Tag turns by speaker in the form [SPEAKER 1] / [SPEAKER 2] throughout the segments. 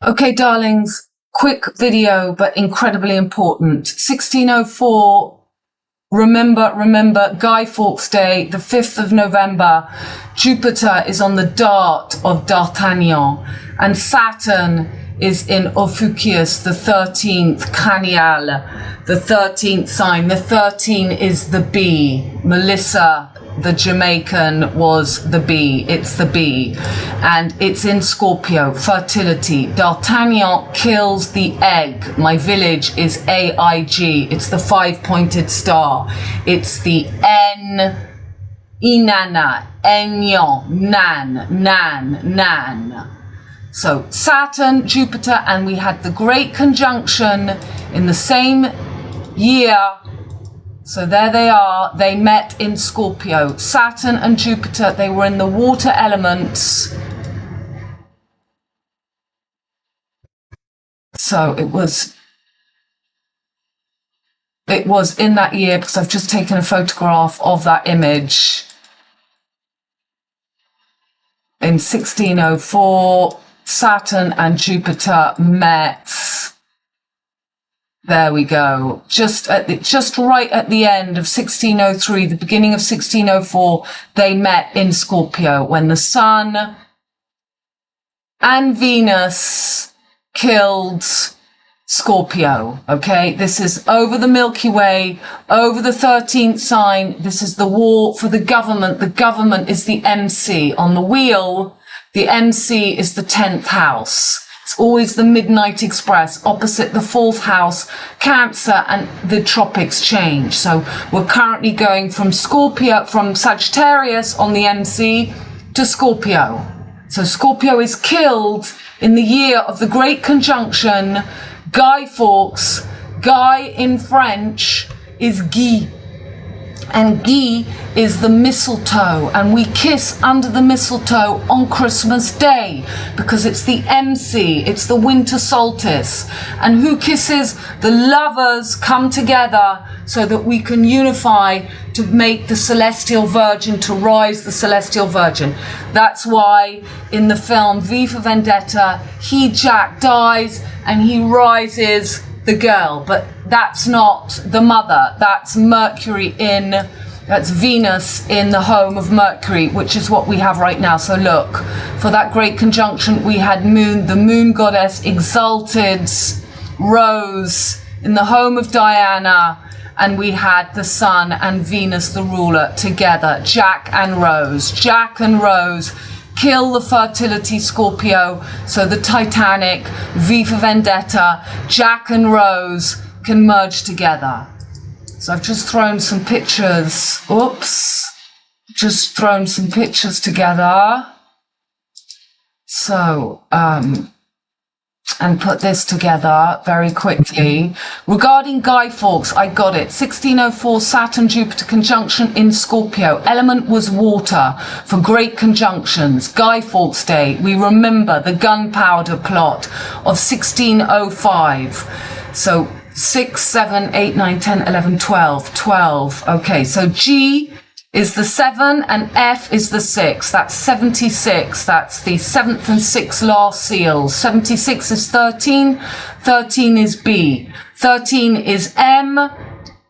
[SPEAKER 1] Okay, darlings, quick video, but incredibly important. 1604, remember, Guy Fawkes Day, the 5th of November. Jupiter is on the dart of D'Artagnan, and Saturn is in Ophiuchus, the 13th cranial, the 13th sign. The 13 is the bee. Melissa, the Jamaican, was the bee. It's the bee. And it's in Scorpio, fertility. D'Artagnan kills the egg. My village is AIG. It's the 5-pointed star. It's the N, Inanna, Enyon, Nan. So Saturn, Jupiter, and we had the great conjunction in the same year. So there they are. They met in Scorpio. Saturn and Jupiter, they were in the water elements. So it was in that year, because I've just taken a photograph of that image. In 1604, Saturn and Jupiter met. There we go. Just right at the end of 1603, the beginning of 1604, they met in Scorpio when the Sun and Venus killed Scorpio. Okay, this is over the Milky Way, over the 13th sign. This is the war for the government. The government is the MC on the wheel. The MC is the 10th house. It's always the Midnight Express, opposite the 4th house, Cancer, and the tropics change. So we're currently going from Scorpio, from Sagittarius on the MC to Scorpio. So Scorpio is killed in the year of the Great Conjunction. Guy Fawkes. Guy in French is Guy. And Guy is the mistletoe, and we kiss under the mistletoe on Christmas Day because it's the MC, it's the winter solstice. And who kisses? The lovers come together so that we can unify to make the celestial virgin, to rise the celestial virgin. That's why in the film V for Vendetta, Jack dies and he rises the girl, but that's not the mother. That's that's Venus in the home of Mercury, which is what we have right now. So look, for that great conjunction, we had the moon goddess exalted, rose in the home of Diana, and we had the sun and Venus, the ruler, together, Jack and Rose kill the fertility Scorpio, so the Titanic, V for Vendetta, Jack and Rose can merge together. So I've just thrown some pictures, just thrown some pictures together. So, and put this together very quickly. Regarding Guy Fawkes, I got it. 1604 Saturn-Jupiter conjunction in Scorpio. Element was water for great conjunctions. Guy Fawkes Day. We remember the gunpowder plot of 1605. So 6, 7, 8, 9, 10, 11, 12. 12. Okay, so G is the 7 and F is the 6. That's 76. That's the 7th and 6th last seals. 76 is 13. 13 is B. 13 is M.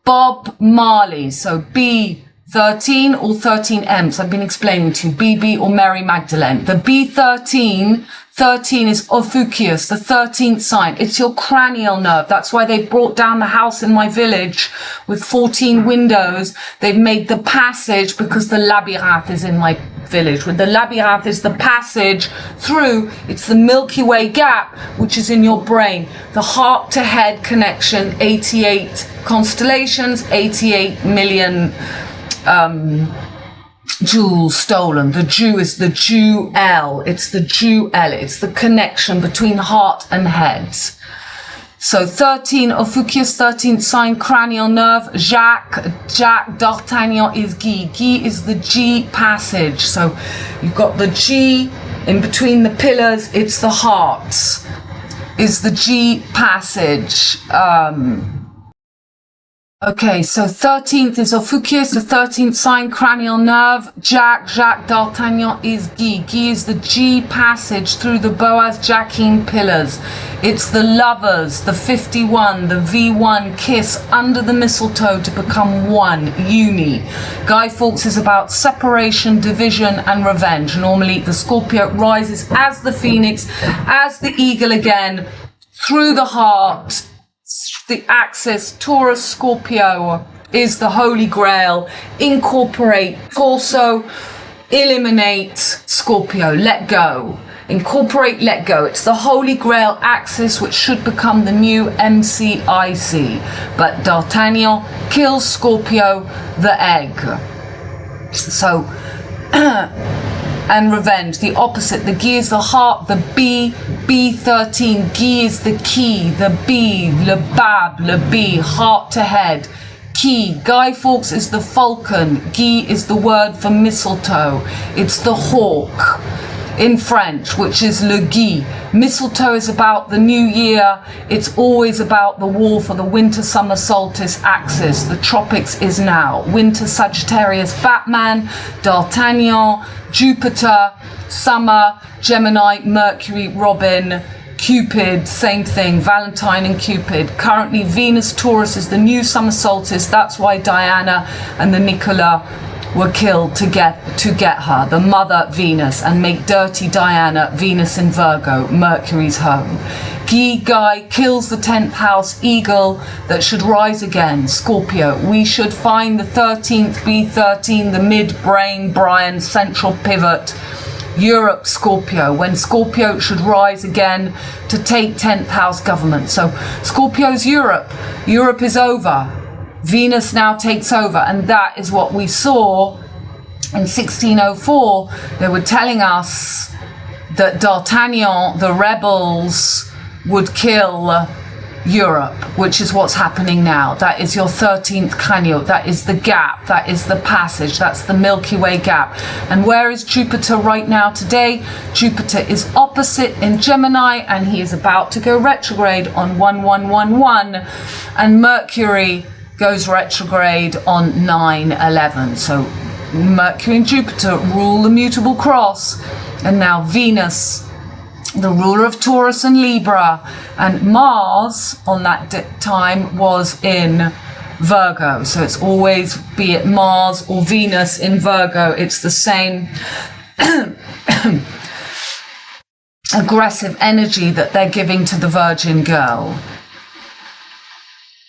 [SPEAKER 1] Bob Marley. So B 13 or 13M. So I've been explaining to you. BB or Mary Magdalene. The B13. 13 is Ophiuchus, the 13th sign. It's your cranial nerve. That's why they brought down the house in my village with 14 windows. They've made the passage because the labyrinth is in my village. With the labyrinth is the passage through. It's the Milky Way gap, which is in your brain. The heart to head connection, 88 constellations, 88 million jewels stolen. The Jew is the Jew-L. It's the Jew-L. It's the connection between heart and head. So 13, Ophiuchus, 13th sign, cranial nerve. Jack, D'Artagnan is Guy. Guy is the G passage. So you've got the G in between the pillars. It's the heart. Is the G passage. Okay, so 13th is Ophiuchus, the 13th sign, cranial nerve. Jacques d'Artagnan is Guy. Guy is the G passage through the Boaz-Jacquin pillars. It's the lovers, the 51, the V1 kiss under the mistletoe to become one, uni. Guy Fawkes is about separation, division, and revenge. Normally, the Scorpio rises as the phoenix, as the eagle again, through the heart. The axis, Taurus, Scorpio is the Holy Grail. Incorporate, torso, eliminate, Scorpio, let go. Incorporate, let go. It's the Holy Grail axis, which should become the new MCIC. But D'Artagnan kills Scorpio, the egg. So, and revenge, the opposite. The Guy is the heart, the B13. Guy is the key, the B, le bab, le B, heart to head. Key. Guy Fawkes is the falcon. Guy is the word for mistletoe. It's the hawk in French, which is le Guy. Mistletoe is about the new year. It's always about the war for the winter-summer solstice axis. The tropics is now. Winter, Sagittarius, Batman, D'Artagnan, Jupiter, summer, Gemini, Mercury, Robin, Cupid, same thing, Valentine and Cupid. Currently, Venus, Taurus is the new summer solstice. That's why Diana and the Nicola were killed to get her, the mother Venus, and make dirty Diana, Venus in Virgo, Mercury's home. Guy kills the 10th house eagle that should rise again, Scorpio. We should find the 13th B13, the midbrain, Brian, central pivot, Europe, Scorpio, when Scorpio should rise again to take 10th house government. So Scorpio's Europe. Europe is over. Venus now takes over, and that is what we saw in 1604. They were telling us that D'Artagnan, the rebels, would kill Europe, which is what's happening now. That is your 13th Canio. That is the gap. That is the passage. That's the Milky Way gap. And where is Jupiter right now today? Jupiter is opposite in Gemini, and he is about to go retrograde on 1111, and Mercury goes retrograde on 9/11. So Mercury and Jupiter rule the mutable cross, and now Venus, the ruler of Taurus and Libra, and Mars on that time was in Virgo. So it's always, be it Mars or Venus in Virgo, it's the same aggressive energy that they're giving to the Virgin girl.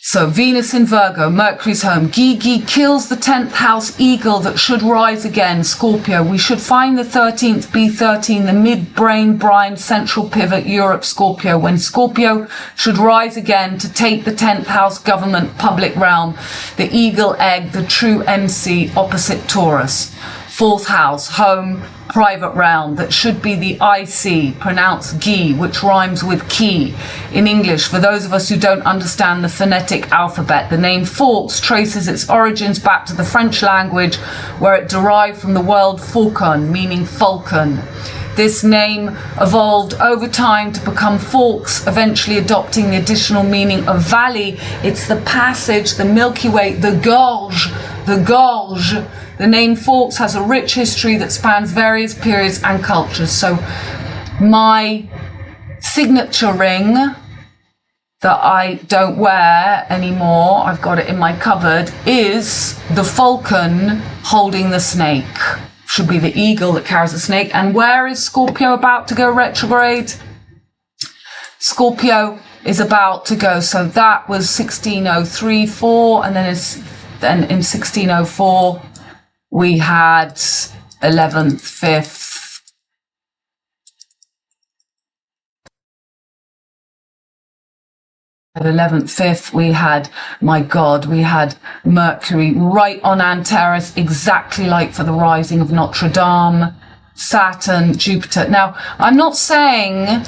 [SPEAKER 1] So Venus in Virgo, Mercury's home. Guy kills the 10th house eagle that should rise again, Scorpio. We should find the 13th B13, the midbrain, Brian, central pivot, Europe, Scorpio. When Scorpio should rise again to take the 10th house government, public realm, the eagle egg, the true MC, opposite Taurus. 4th house, home, private realm, that should be the IC, pronounced Guy, which rhymes with key in English. For those of us who don't understand the phonetic alphabet, the name Fawkes traces its origins back to the French language, where it derived from the word faucon, meaning falcon. This name evolved over time to become Fawkes, eventually adopting the additional meaning of valley. It's the passage, the Milky Way, the gorge, the gorge. The name Fawkes has a rich history that spans various periods and cultures. So my signature ring that I don't wear anymore, I've got it in my cupboard, is the falcon holding the snake. Should be the eagle that carries the snake. And where is Scorpio about to go retrograde? Scorpio is about to go. So that was 1603-4, and then in 1604 we had 11th, 5th. At 11th, 5th, we had, my God, we had Mercury right on Antares, exactly like for the rising of Notre Dame, Saturn, Jupiter. Now, I'm not saying,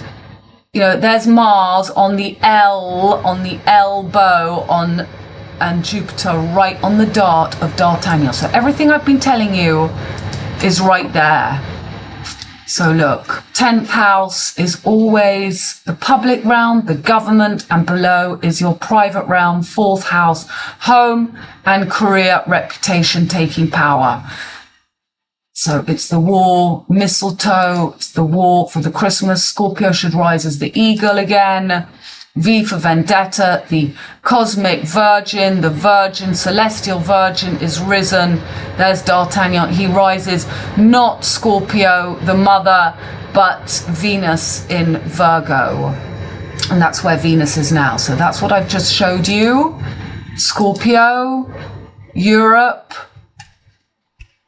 [SPEAKER 1] you know, there's Mars on the L, on the elbow, and Jupiter right on the dart of D'Artagnan. So everything I've been telling you is right there. So look, 10th house is always the public realm, the government, and below is your private realm, 4th house, home and career, reputation, taking power. So it's the war, mistletoe, it's the war for the Christmas. Scorpio should rise as the eagle again. V for Vendetta, the cosmic virgin, the virgin, celestial virgin is risen. There's D'Artagnan, he rises, not Scorpio, the mother, but Venus in Virgo. And that's where Venus is now. So that's what I've just showed you. Scorpio, Europe.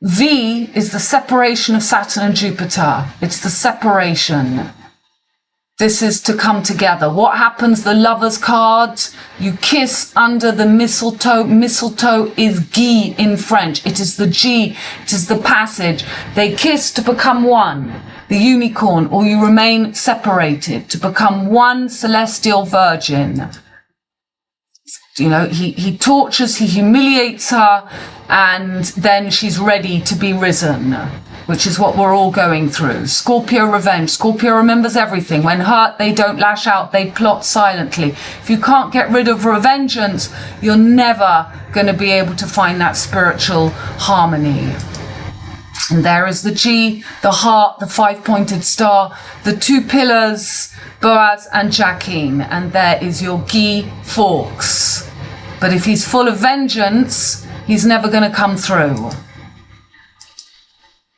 [SPEAKER 1] V is the separation of Saturn and Jupiter. It's the separation. This is to come together. What happens? The Lover's card, you kiss under the mistletoe. Mistletoe is GUI in French. It is the G, it is the passage. They kiss to become one, the unicorn, or you remain separated to become one celestial virgin. You know, he tortures, he humiliates her, and then she's ready to be risen, which is what we're all going through. Scorpio revenge. Scorpio remembers everything. When hurt, they don't lash out, they plot silently. If you can't get rid of revengeance, you're never going to be able to find that spiritual harmony. And there is the G, the heart, the 5-pointed star, the 2 pillars, Boaz and Jacqueline. And there is your Guy Fawkes. But if he's full of vengeance, he's never going to come through.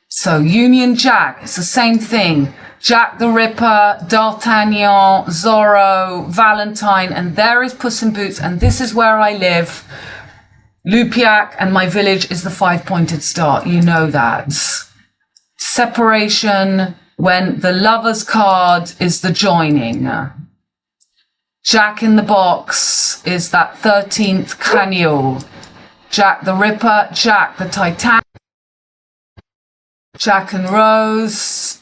[SPEAKER 1] So Union Jack, it's the same thing. Jack the Ripper, D'Artagnan, Zorro, Valentine, and there is Puss in Boots, and this is where I live. Lupiac, and my village is the 5-pointed star. You know that. Separation, when the Lover's card is the joining. Jack in the box is that 13th Cranial. Jack the Ripper, Jack the Titanic. Jack and Rose,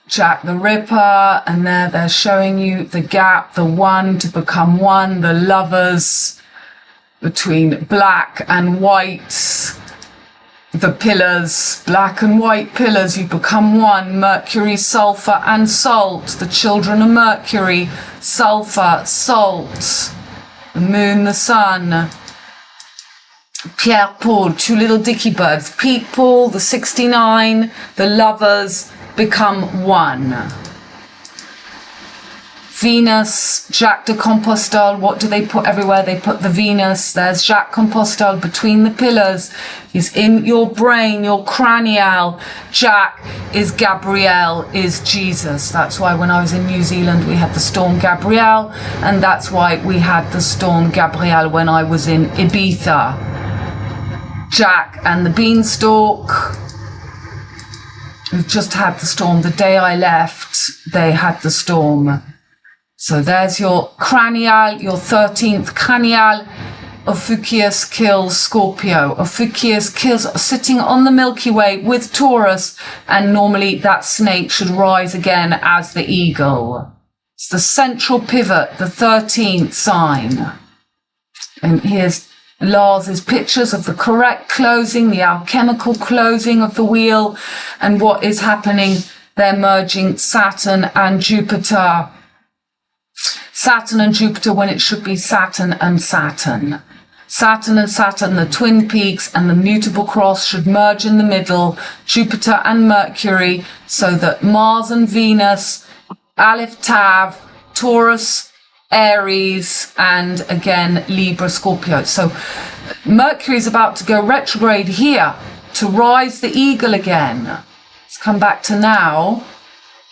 [SPEAKER 1] Jack the Ripper, and there they're showing you the gap, the one to become one, the lovers between black and white, the pillars, black and white pillars, you become one, Mercury, sulfur and salt, the children of Mercury, sulfur, salt, the moon, the sun. Pierre Paul, 2 little dicky birds. Pete Paul, the 69, the lovers become one. Venus, Jacques de Compostelle, what do they put everywhere? They put the Venus. There's Jacques Compostelle between the pillars. He's in your brain, your cranial. Jacques is Gabriel, is Jesus. That's why when I was in New Zealand, we had the storm Gabrielle. And that's why we had the storm Gabrielle when I was in Ibiza. Jack and the Beanstalk. We've just had the storm. The day I left, they had the storm. So there's your cranial, your 13th cranial. Ophiuchus kills Scorpio. Ophiuchus kills sitting on the Milky Way with Taurus. And normally that snake should rise again as the eagle. It's the central pivot, the 13th sign. And here's Lars's pictures of the correct closing, the alchemical closing of the wheel, and what is happening. They're merging Saturn and Jupiter. Saturn and Jupiter when it should be Saturn and Saturn. Saturn and Saturn, the twin peaks and the mutable cross should merge in the middle. Jupiter and Mercury, so that Mars and Venus, Aleph Tav, Taurus, Aries, and again Libra, Scorpio. So Mercury is about to go retrograde here to rise the eagle again. Let's come back to now.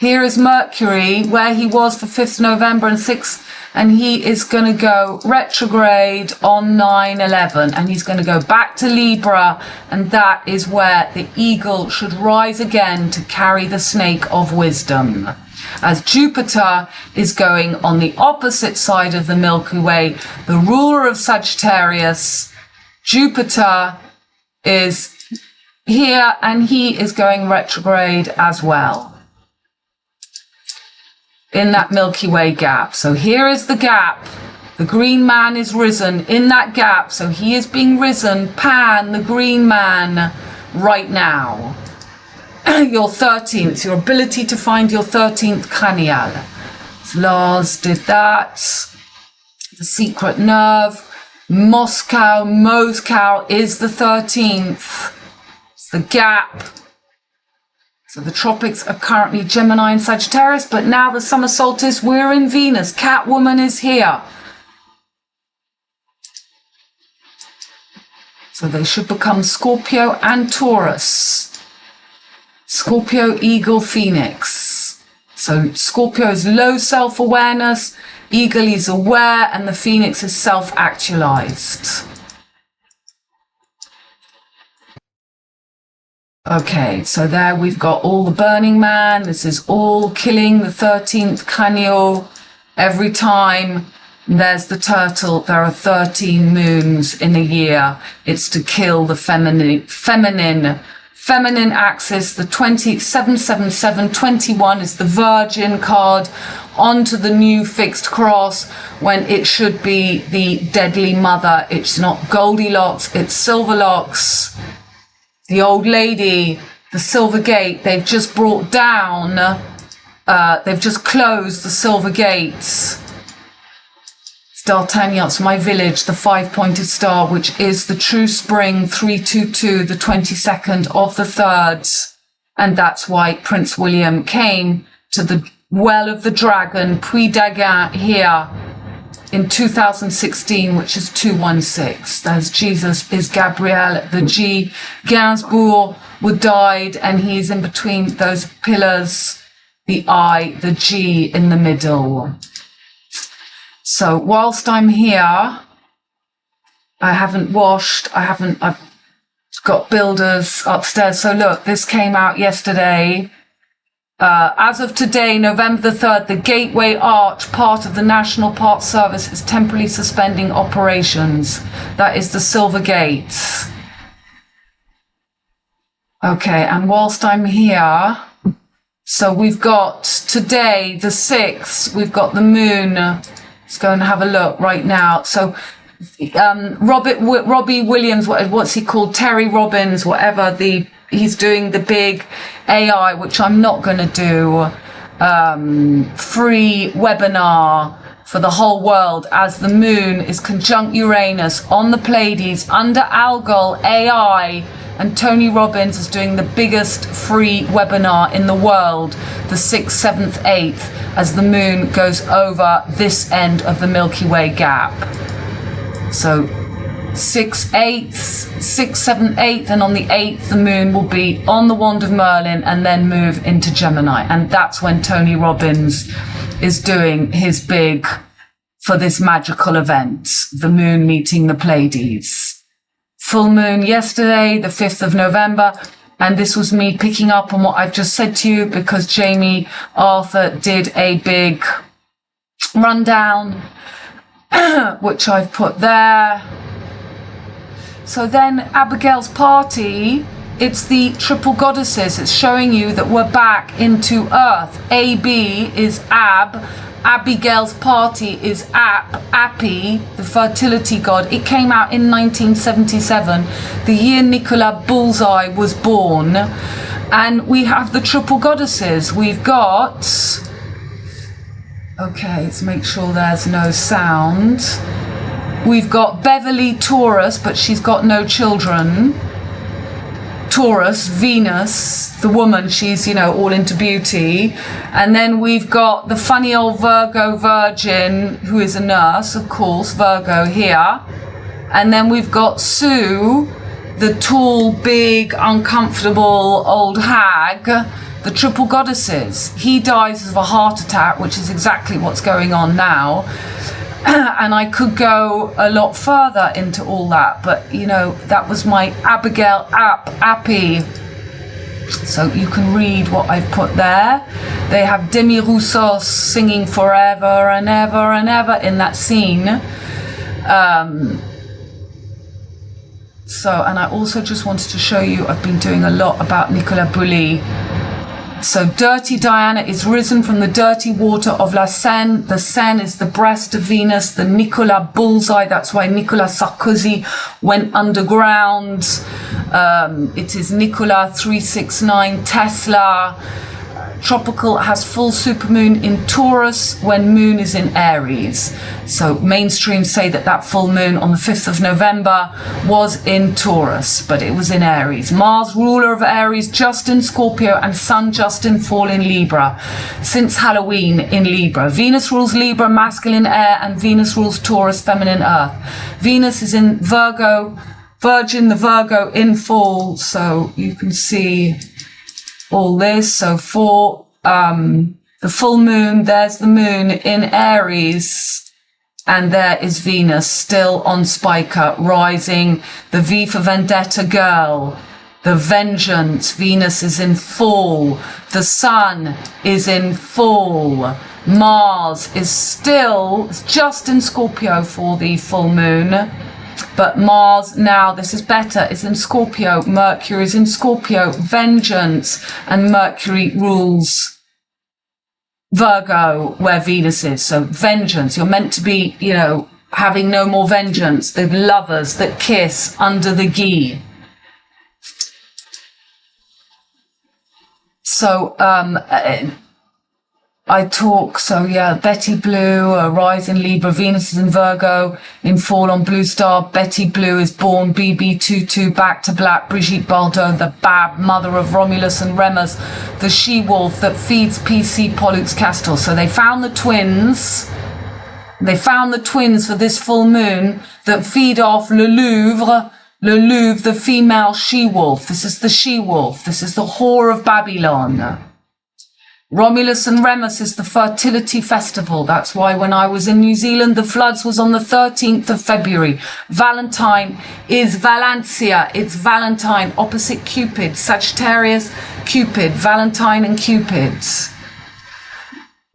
[SPEAKER 1] Here is Mercury where he was for 5th November and 6th, and he is going to go retrograde on 9/11, and he's going to go back to Libra, and that is where the eagle should rise again to carry the snake of wisdom. As Jupiter is going on the opposite side of the Milky Way, the ruler of Sagittarius, Jupiter is here and he is going retrograde as well in that Milky Way gap. So here is the gap. The green man is risen in that gap. So he is being risen, Pan, the green man, right now. your 13th, your ability to find your 13th cranial. So Lars did that. The secret nerve. Moscow is the 13th. It's the gap. So the tropics are currently Gemini and Sagittarius, but now the summer solstice, we're in Venus. Catwoman is here. So they should become Scorpio and Taurus. Scorpio, Eagle, Phoenix. So Scorpio is low self-awareness, Eagle is aware, and the Phoenix is self-actualized. Okay, so there we've got all the Burning Man. This is all killing the 13th cranial. Every time there's the turtle, there are 13 moons in a year. It's to kill the feminine axis. The 77721 is the Virgin card onto the new fixed cross when it should be the deadly mother. It's not Goldilocks, it's Silverlocks. The old lady, the Silver Gate, they've just brought down, they've just closed the Silver Gates. It's D'Artagnan, it's my village, the 5-pointed star, which is the true spring 322, the 22nd of the 3rd. And that's why Prince William came to the Well of the Dragon, Puy d'Agen, here in 2016, which is 216. There's Jesus is Gabriel, the G. Gainsbourg died, and he's in between those pillars, the I, the G in the middle. So whilst I'm here, I haven't washed, I've got builders upstairs. So look, this came out yesterday. As of today, November the 3rd, the Gateway Arch, part of the National Park Service, is temporarily suspending operations. That is the Silver Gates. Okay, and whilst I'm here, so we've got today, the 6th, we've got the moon. Let's go and have a look right now. So Robbie Williams, what's he called? Terry Robbins, whatever, he's doing the big AI, which I'm not going to do, free webinar for the whole world as the moon is conjunct Uranus on the Pleiades under Algol AI, and Tony Robbins is doing the biggest free webinar in the world, the 6th, 7th, 8th, as the moon goes over this end of the Milky Way gap. So 6, 8th, 6, 7, 8th, and on the 8th the moon will be on the wand of Merlin and then move into Gemini, and that's when Tony Robbins is doing his big, for this magical event, the moon meeting the Pleiades. Full moon yesterday, the 5th of November, and this was me picking up on what I've just said to you because Jamie Arthur did a big rundown, which I've put there. So then Abigail's party, it's the triple goddesses. It's showing you that we're back into Earth. AB is Ab. Abigail's party is Appy, the fertility god. It came out in 1977, the year Nicola Bullseye was born. And we have the triple goddesses. We've got... Okay, let's make sure there's no sound. We've got Beverly Taurus, but she's got no children. Taurus, Venus, the woman, she's, you know, all into beauty. And then we've got the funny old Virgo Virgin, who is a nurse, of course, Virgo here. And then we've got Sue, the tall, big, uncomfortable old hag, the triple goddesses. He dies of a heart attack, which is exactly what's going on now. And I could go a lot further into all that, but you know, that was my Abigail Appy. So you can read what I've put there. They have Demi Roussos singing forever and ever and ever in that scene. And I also just wanted to show you, I've been doing a lot about Nicola Bulli. So dirty Diana is risen from the dirty water of La Seine. The Seine is the breast of Venus, the Nicola bullseye. That's why Nicolas Sarkozy went underground. It is Nicola 369 Tesla. Tropical has full supermoon in Taurus when moon is in Aries. So mainstream say that full moon on the 5th of November was in Taurus, but it was in Aries. Mars, ruler of Aries, just in Scorpio, and Sun just in fall in Libra. Since Halloween in Libra. Venus rules Libra, masculine air, and Venus rules Taurus, feminine earth. Venus is in Virgo, Virgin, the Virgo in fall, so you can see all this. So for the full moon, there's the moon in Aries, and there is Venus still on Spiker, rising, the V for Vendetta girl, the vengeance. Venus is in fall, the Sun is in fall, Mars is still just in Scorpio for the full moon. But Mars now, this is better, is in Scorpio. Mercury is in Scorpio, vengeance, and Mercury rules Virgo, where Venus is. So vengeance, you're meant to be, you know, having no more vengeance. The lovers that kiss under the GUI. So, Betty Blue, a rise in Libra, Venus is in Virgo, in fall on Blue Star. Betty Blue is born BB22, back to black. Brigitte Bardot, the Bab, mother of Romulus and Remus, the she-wolf that feeds PC Pollux Castor. So they found the twins. They found the twins for this full moon that feed off Le Louvre, the female she-wolf. This is the she-wolf. This is the whore of Babylon. Romulus and Remus is the fertility festival. That's why when I was in New Zealand, the floods was on the 13th of February. Valentine is Valencia. It's Valentine, opposite Cupid. Sagittarius, Cupid. Valentine and Cupids.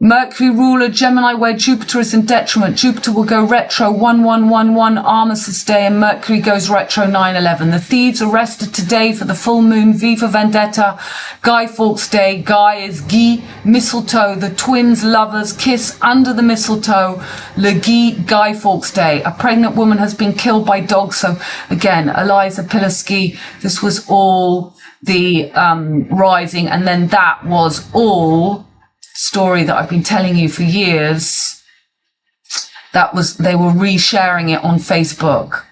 [SPEAKER 1] Mercury ruler Gemini, where Jupiter is in detriment. Jupiter will go retro 1111 Armistice Day, and Mercury goes retro 9/11. The thieves arrested today for the full moon. V for Vendetta. Guy Fawkes Day. Guy is Guy. Mistletoe. The twins lovers kiss under the mistletoe. Le Guy Fawkes Day. A pregnant woman has been killed by dogs. So again, Eliza Pilasky. This was all the rising, and then that was all story that I've been telling you for years. They were resharing it on Facebook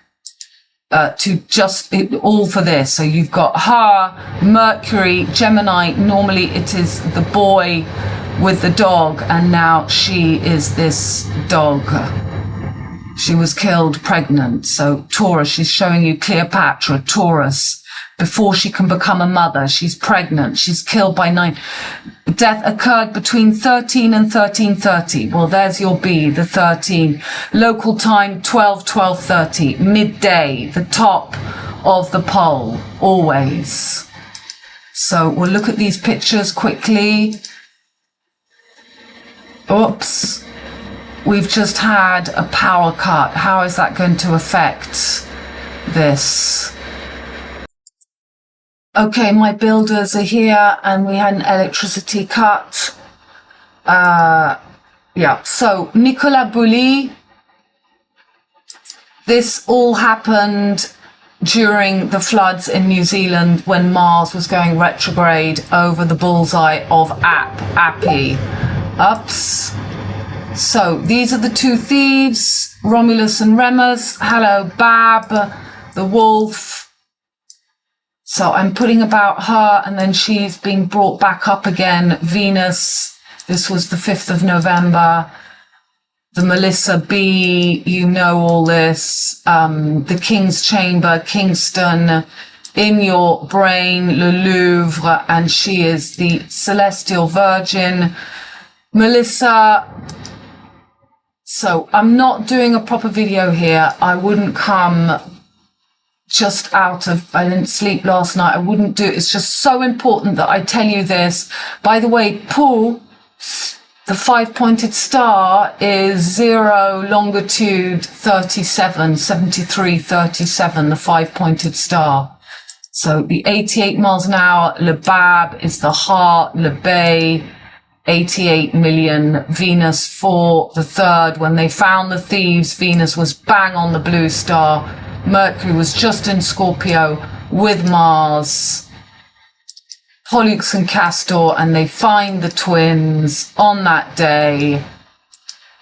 [SPEAKER 1] all for this. So you've got her, Mercury, Gemini. Normally it is the boy with the dog, and now she is this dog. She was killed pregnant. So Taurus, she's showing you Cleopatra, Taurus. Before she can become a mother, she's pregnant. She's killed by 9. Death occurred between 13 and 13:30. Well, there's your B, the 13. Local time 12:30. Midday, the top of the pole, always. So we'll look at these pictures quickly. Oops. We've just had a power cut. How is that going to affect this? Okay, my builders are here, and we had an electricity cut. So Nicola Bulli, this all happened during the floods in New Zealand when Mars was going retrograde over the bullseye of Appy. Ups. So these are the two thieves, Romulus and Remus. Hello, Bab, the wolf. So I'm putting about her, and then she's being brought back up again. Venus, this was the 5th of November. The Melissa B, you know all this. The King's Chamber, Kingston, in your brain, Le Louvre, and she is the Celestial Virgin. Melissa, so I'm not doing a proper video here. I wouldn't come just out of, I didn't sleep last night. I wouldn't do it. It's just so important that I tell you this. By the way, Pooh, the 5-pointed star is 0 longitude 37, 73, 37, the 5-pointed star. So the 88 miles an hour, Le Bab is the heart, Le Bay, 88 million, Venus for the 3rd. When they found the thieves, Venus was bang on the blue star. Mercury was just in Scorpio, with Mars, Pollux and Castor, and they find the twins on that day.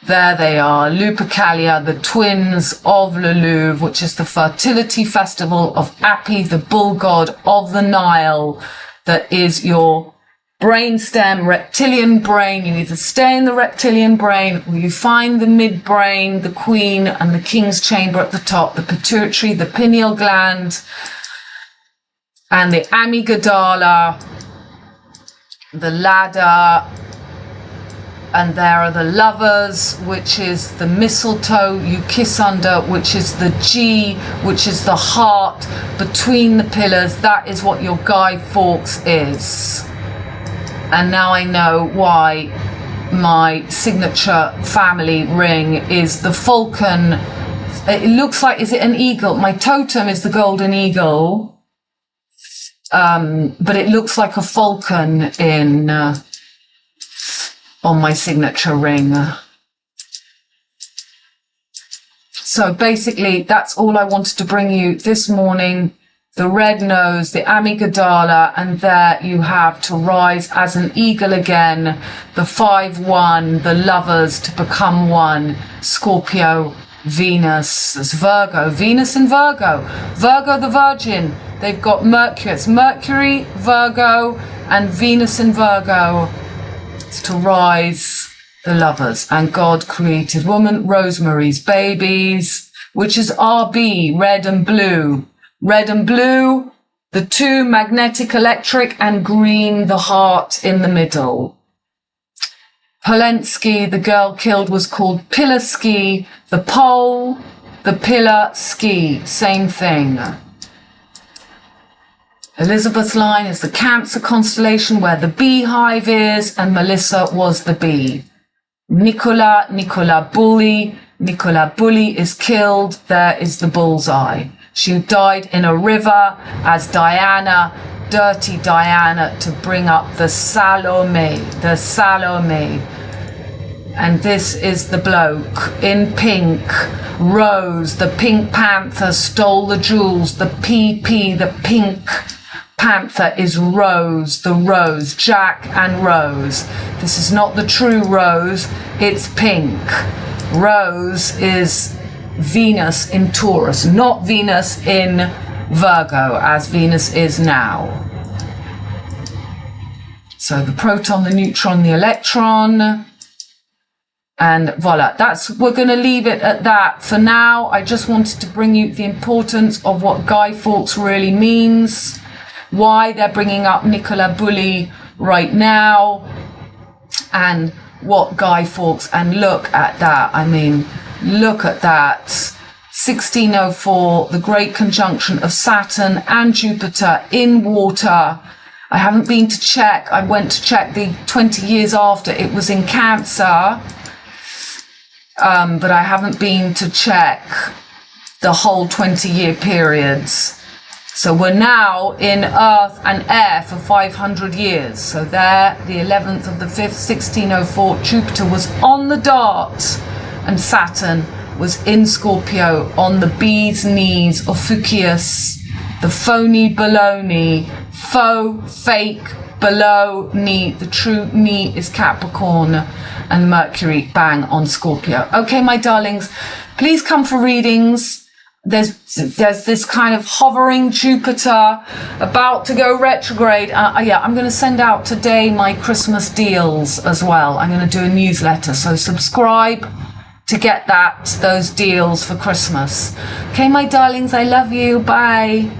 [SPEAKER 1] There they are, Lupercalia, the twins of Luluv, which is the fertility festival of Api, the bull god of the Nile, that is your brainstem, reptilian brain. You either stay in the reptilian brain or you find the midbrain, the queen, and the king's chamber at the top, the pituitary, the pineal gland, and the amygdala, the ladder. And there are the lovers, which is the mistletoe you kiss under, which is the G, which is the heart between the pillars. That is what your Guy Fawkes is. And now I know why my signature family ring is the falcon. It looks like, is it an eagle? My totem is the golden eagle. But it looks like a falcon in... on my signature ring. So basically, that's all I wanted to bring you this morning. The red nose, the amygdala, and there you have to rise as an eagle again. The 5-1, the lovers to become one. Scorpio, Venus, there's Virgo, Venus and Virgo. Virgo the Virgin, they've got Mercury. It's Mercury, Virgo, and Venus and Virgo. To rise the lovers. And God created woman, Rosemary's babies, which is RB, red and blue. Red and blue, the two, magnetic, electric, and green, the heart in the middle. Polensky, the girl killed, was called Pilarsky, the pole, the pillar, ski, same thing. Elizabeth line is the Cancer constellation where the beehive is, and Melissa was the bee. Nicola Bully is killed. There is the bullseye. She died in a river as Diana, dirty Diana, to bring up the Salome. And this is the bloke in pink. Rose, the Pink Panther, stole the jewels. The PP, the Pink Panther, is Rose, the Rose, Jack and Rose. This is not the true Rose, it's pink. Rose is Venus in Taurus, not Venus in Virgo, as Venus is now. So the proton, the neutron, the electron. And voila, we're going to leave it at that for now. I just wanted to bring you the importance of what Guy Fawkes really means, why they're bringing up Nicola Bully right now, and what Guy Fawkes, and look at that. I mean, look at that. 1604, the great conjunction of Saturn and Jupiter in water. I haven't been to check. I went to check the 20 years after. It was in Cancer. But I haven't been to check the whole 20-year periods. So we're now in Earth and Air for 500 years. So there, the 11th of the 5th, 1604, Jupiter was on the dart and Saturn was in Scorpio on the bee's knees of Fucius, the phony baloney, faux, fake, below knee. The true knee is Capricorn, and Mercury bang on Scorpio. Okay, my darlings, please come for readings. There's this kind of hovering Jupiter about to go retrograde. Yeah, I'm going to send out today my Christmas deals as well. I'm going to do a newsletter, so subscribe to get those deals for Christmas. Okay, my darlings, I love you. Bye.